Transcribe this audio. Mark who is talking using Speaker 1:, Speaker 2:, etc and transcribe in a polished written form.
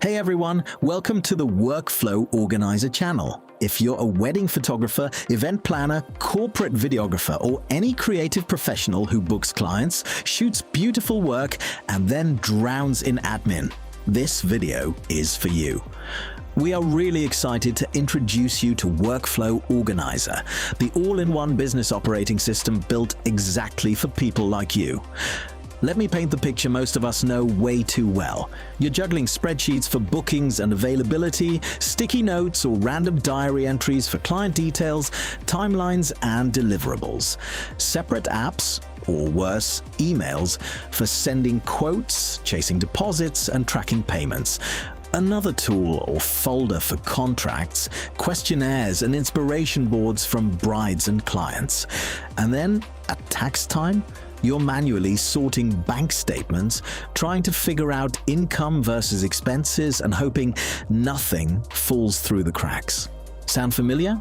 Speaker 1: Hey everyone, welcome to the WorkFlow Organizer channel. If you're a wedding photographer, event planner, corporate videographer, or any creative professional who books clients, shoots beautiful work, and then drowns in admin, this video is for you. We are really excited to introduce you to WorkFlow Organizer, the all-in-one business operating system built exactly for people like you. Let me paint the picture most of us know way too well. You're juggling spreadsheets for bookings and availability, sticky notes or random diary entries for client details, timelines and deliverables. Separate apps, or worse, emails, for sending quotes, chasing deposits and tracking payments. Another tool or folder for contracts, questionnaires and inspiration boards from brides and clients. And then, at tax time, you're manually sorting bank statements, trying to figure out income versus expenses and hoping nothing falls through the cracks. Sound familiar?